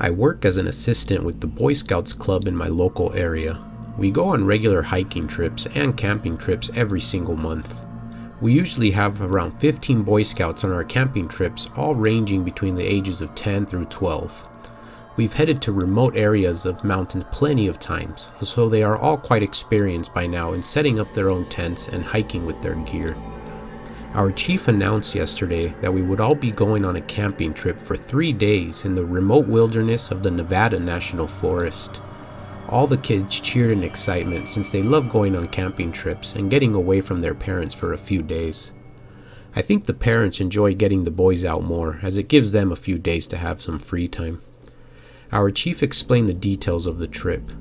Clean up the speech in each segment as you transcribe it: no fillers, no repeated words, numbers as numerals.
I work as an assistant with the Boy Scouts Club in my local area. We go on regular hiking trips and camping trips every single month. We usually have around 15 Boy Scouts on our camping trips, all ranging between the ages of 10 through 12. We've headed to remote areas of mountains plenty of times, so they are all quite experienced by now in setting up their own tents and hiking with their gear. Our chief announced yesterday that we would all be going on a camping trip for 3 days in the remote wilderness of the Nevada National Forest. All the kids cheered in excitement since they love going on camping trips and getting away from their parents for a few days. I think the parents enjoy getting the boys out more, as it gives them a few days to have some free time. Our chief explained the details of the trip.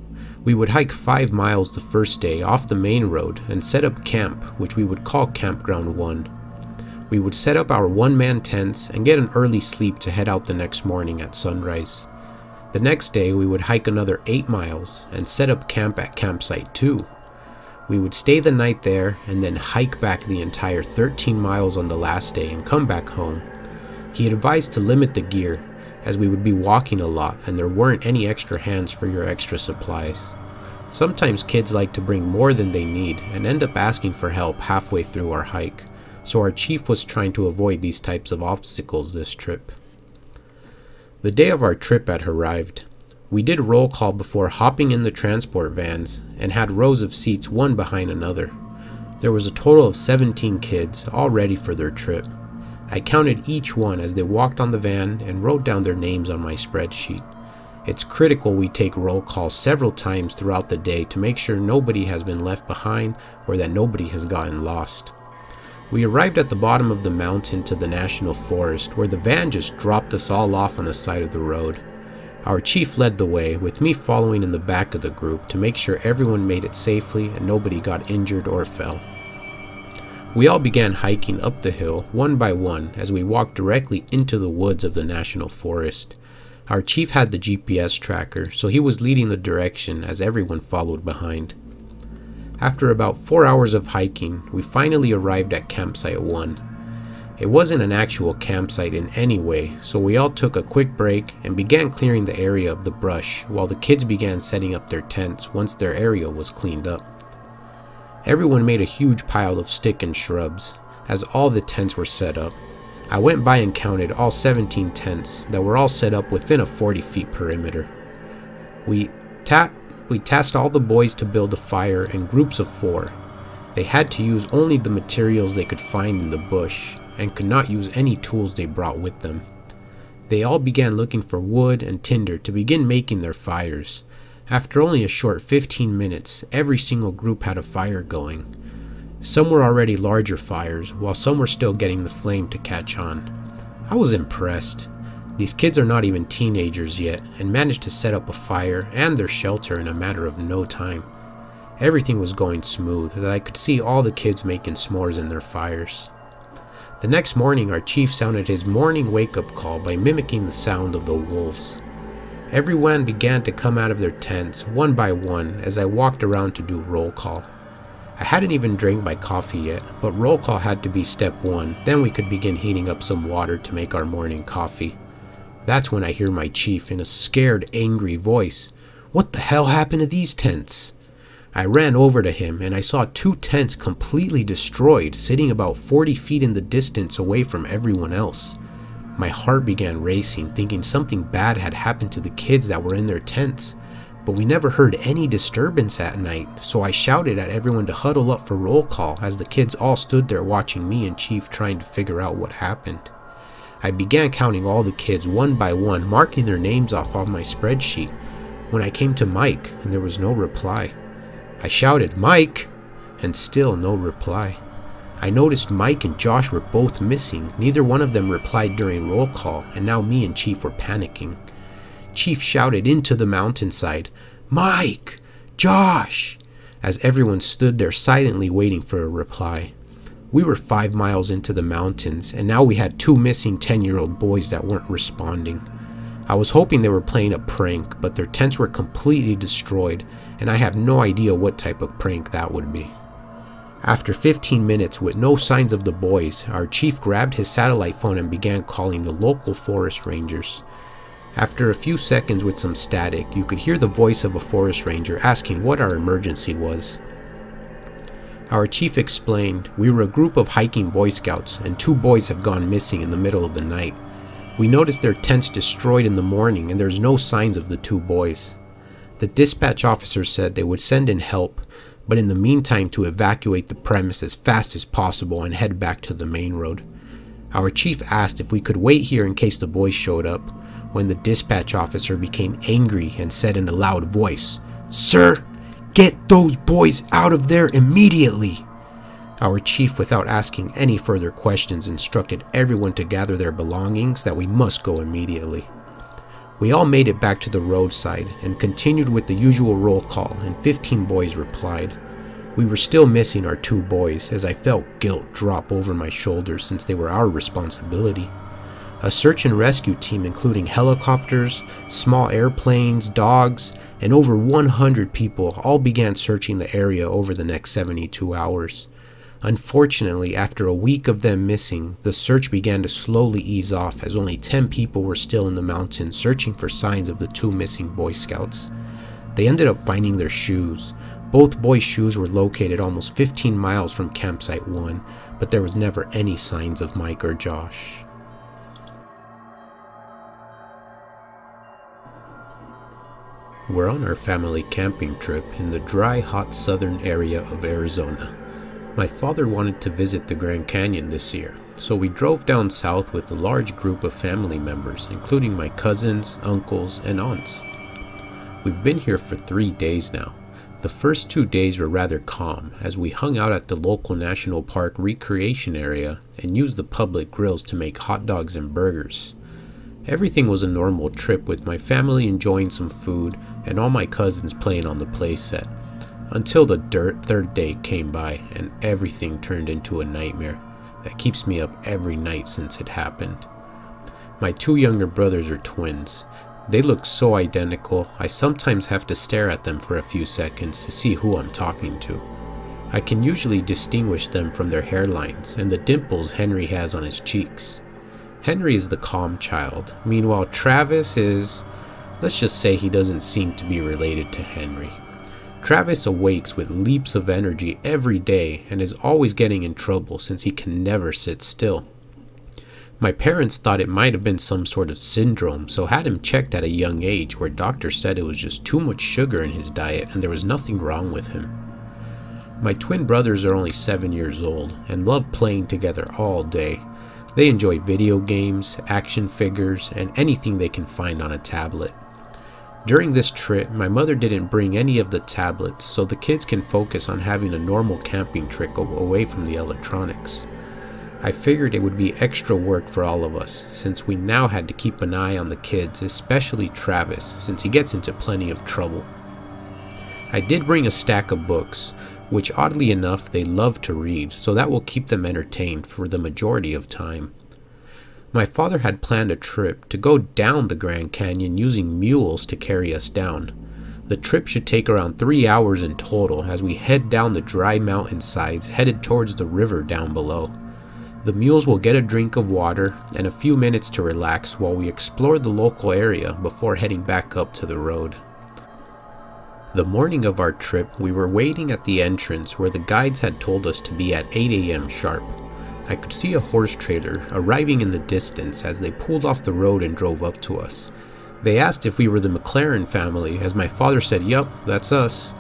We would hike 5 miles the first day off the main road and set up camp, which we would call Campground 1. We would set up our one-man tents and get an early sleep to head out the next morning at sunrise. The next day we would hike another 8 miles and set up camp at Campsite 2. We would stay the night there and then hike back the entire 13 miles on the last day and come back home. He advised to limit the gear, as we would be walking a lot and there weren't any extra hands for your extra supplies. Sometimes kids like to bring more than they need and end up asking for help halfway through our hike, so our chief was trying to avoid these types of obstacles this trip. The day of our trip had arrived. We did roll call before hopping in the transport vans and had rows of seats one behind another. There was a total of 17 kids, all ready for their trip. I counted each one as they walked on the van and wrote down their names on my spreadsheet. It's critical we take roll calls several times throughout the day to make sure nobody has been left behind or that nobody has gotten lost. We arrived at the bottom of the mountain to the National Forest, where the van just dropped us all off on the side of the road. Our chief led the way, with me following in the back of the group to make sure everyone made it safely and nobody got injured or fell. We all began hiking up the hill one by one as we walked directly into the woods of the National Forest. Our chief had the GPS tracker, so he was leading the direction as everyone followed behind. After about 4 hours of hiking, we finally arrived at Campsite 1. It wasn't an actual campsite in any way, so we all took a quick break and began clearing the area of the brush while the kids began setting up their tents once their area was cleaned up. Everyone made a huge pile of stick and shrubs as all the tents were set up. I went by and counted all 17 tents that were all set up within a 40-foot perimeter. We tasked all the boys to build a fire in groups of 4. They had to use only the materials they could find in the bush and could not use any tools they brought with them. They all began looking for wood and tinder to begin making their fires. After only a short 15 minutes, every single group had a fire going. Some were already larger fires, while some were still getting the flame to catch on. I was impressed. These kids are not even teenagers yet and managed to set up a fire and their shelter in a matter of no time. Everything was going smooth, and I could see all the kids making s'mores in their fires. The next morning, our chief sounded his morning wake-up call by mimicking the sound of the wolves. Everyone began to come out of their tents one by one as I walked around to do roll call. I hadn't even drank my coffee yet, but roll call had to be step 1, then we could begin heating up some water to make our morning coffee. That's when I hear my chief in a scared, angry voice. "What the hell happened to these tents?" I ran over to him and I saw 2 tents completely destroyed, sitting about 40 feet in the distance away from everyone else. My heart began racing, thinking something bad had happened to the kids that were in their tents. But we never heard any disturbance at night, so I shouted at everyone to huddle up for roll call as the kids all stood there watching me and Chief trying to figure out what happened. I began counting all the kids one by one, marking their names off on my spreadsheet, when I came to Mike and there was no reply. I shouted, "Mike!" and still no reply. I noticed Mike and Josh were both missing. Neither one of them replied during roll call, and now me and Chief were panicking. Chief shouted into the mountainside, "Mike! Josh!" as everyone stood there silently waiting for a reply. We were 5 miles into the mountains, and now we had 2 missing 10-year-old boys that weren't responding. I was hoping they were playing a prank, but their tents were completely destroyed, and I have no idea what type of prank that would be. After 15 minutes with no signs of the boys, our chief grabbed his satellite phone and began calling the local forest rangers. After a few seconds with some static, you could hear the voice of a forest ranger asking what our emergency was. Our chief explained, "We were a group of hiking Boy Scouts and 2 boys have gone missing in the middle of the night. We noticed their tents destroyed in the morning and there's no signs of the 2 boys. The dispatch officer said they would send in help, but in the meantime to evacuate the premise as fast as possible and head back to the main road. Our chief asked if we could wait here in case the boys showed up, when the dispatch officer became angry and said in a loud voice, 'Sir, get those boys out of there immediately!' Our chief, without asking any further questions, instructed everyone to gather their belongings that we must go immediately. We all made it back to the roadside and continued with the usual roll call, and 15 boys replied. We were still missing our 2 boys, as I felt guilt drop over my shoulders since they were our responsibility. A search and rescue team including helicopters, small airplanes, dogs, and over 100 people all began searching the area over the next 72 hours. Unfortunately, after a week of them missing, the search began to slowly ease off as only 10 people were still in the mountains searching for signs of the 2 missing Boy Scouts. They ended up finding their shoes. Both boys' shoes were located almost 15 miles from campsite 1, but there was never any signs of Mike or Josh. We're on our family camping trip in the dry, hot southern area of Arizona. My father wanted to visit the Grand Canyon this year, so we drove down south with a large group of family members, including my cousins, uncles, and aunts. We've been here for 3 days now. The first 2 days were rather calm, as we hung out at the local national park recreation area and used the public grills to make hot dogs and burgers. Everything was a normal trip, with my family enjoying some food and all my cousins playing on the playset, until the third day came by and everything turned into a nightmare that keeps me up every night since it happened. My 2 younger brothers are twins. They look so identical, I sometimes have to stare at them for a few seconds to see who I'm talking to. I can usually distinguish them from their hairlines and the dimples Henry has on his cheeks. Henry is the calm child. Meanwhile, Travis is, let's just say he doesn't seem to be related to Henry. Travis awakes with leaps of energy every day and is always getting in trouble since he can never sit still. My parents thought it might have been some sort of syndrome, so had him checked at a young age, where doctors said it was just too much sugar in his diet and there was nothing wrong with him. My twin brothers are only 7 years old and love playing together all day. They enjoy video games, action figures, and anything they can find on a tablet. During this trip, my mother didn't bring any of the tablets, so the kids can focus on having a normal camping trip away from the electronics. I figured it would be extra work for all of us, since we now had to keep an eye on the kids, especially Travis, since he gets into plenty of trouble. I did bring a stack of books, which oddly enough they love to read, so that will keep them entertained for the majority of time. My father had planned a trip to go down the Grand Canyon using mules to carry us down. The trip should take around 3 hours in total as we head down the dry mountainsides headed towards the river down below. The mules will get a drink of water and a few minutes to relax while we explore the local area before heading back up to the road. The morning of our trip, we were waiting at the entrance where the guides had told us to be at 8 a.m. sharp. I could see a horse trailer arriving in the distance as they pulled off the road and drove up to us. They asked if we were the McLaren family, as my father said, "Yup, that's us."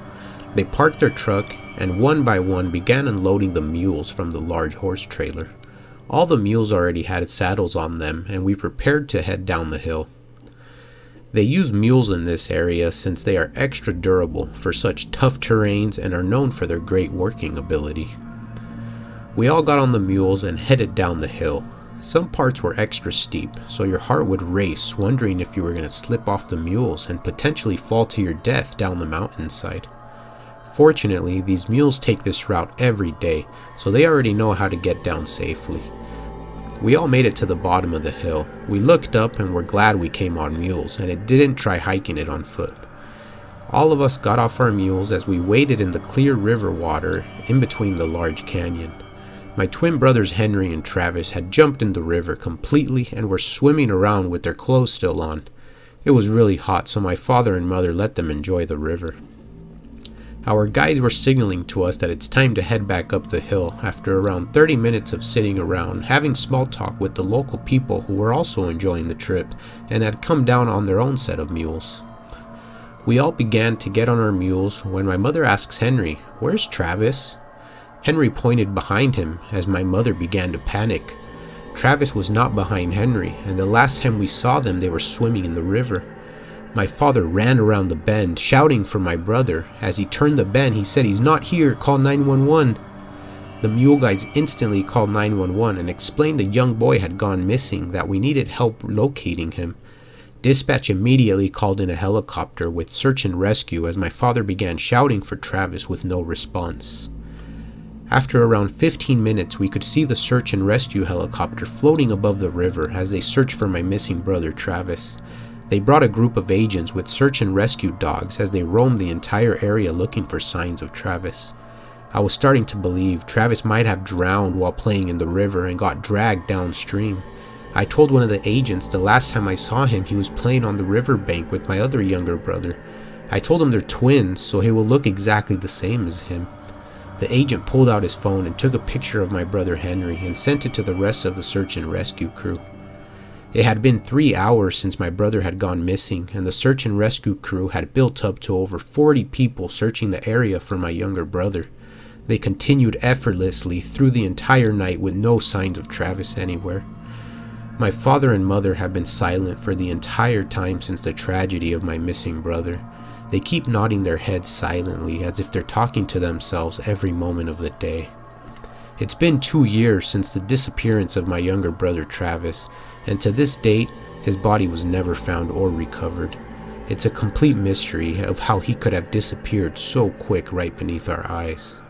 They parked their truck and one by one began unloading the mules from the large horse trailer. All the mules already had saddles on them and we prepared to head down the hill. They use mules in this area since they are extra durable for such tough terrains and are known for their great working ability. We all got on the mules and headed down the hill. Some parts were extra steep, so your heart would race, wondering if you were going to slip off the mules and potentially fall to your death down the mountainside. Fortunately, these mules take this route every day, so they already know how to get down safely. We all made it to the bottom of the hill. We looked up and were glad we came on mules and it didn't try hiking it on foot. All of us got off our mules as we waded in the clear river water in between the large canyon. My twin brothers Henry and Travis had jumped in the river completely and were swimming around with their clothes still on. It was really hot, so my father and mother let them enjoy the river. Our guides were signaling to us that it's time to head back up the hill after around 30 minutes of sitting around, having small talk with the local people who were also enjoying the trip and had come down on their own set of mules. We all began to get on our mules when my mother asks Henry, "Where's Travis?" Henry pointed behind him as my mother began to panic. Travis was not behind Henry, and the last time we saw them they were swimming in the river. My father ran around the bend, shouting for my brother. As he turned the bend, he said, "He's not here, call 911. The mule guides instantly called 911 and explained a young boy had gone missing, that we needed help locating him. Dispatch immediately called in a helicopter with search and rescue as my father began shouting for Travis with no response. After around 15 minutes, we could see the search and rescue helicopter floating above the river as they searched for my missing brother Travis. They brought a group of agents with search and rescue dogs as they roamed the entire area looking for signs of Travis. I was starting to believe Travis might have drowned while playing in the river and got dragged downstream. I told one of the agents the last time I saw him he was playing on the riverbank with my other younger brother. I told him they're twins, so he will look exactly the same as him. The agent pulled out his phone and took a picture of my brother Henry and sent it to the rest of the search and rescue crew. It had been 3 hours since my brother had gone missing, and the search and rescue crew had built up to over 40 people searching the area for my younger brother. They continued effortlessly through the entire night with no signs of Travis anywhere. My father and mother have been silent for the entire time since the tragedy of my missing brother. They keep nodding their heads silently as if they're talking to themselves every moment of the day. It's been 2 years since the disappearance of my younger brother Travis, and to this date, his body was never found or recovered. It's a complete mystery of how he could have disappeared so quick right beneath our eyes.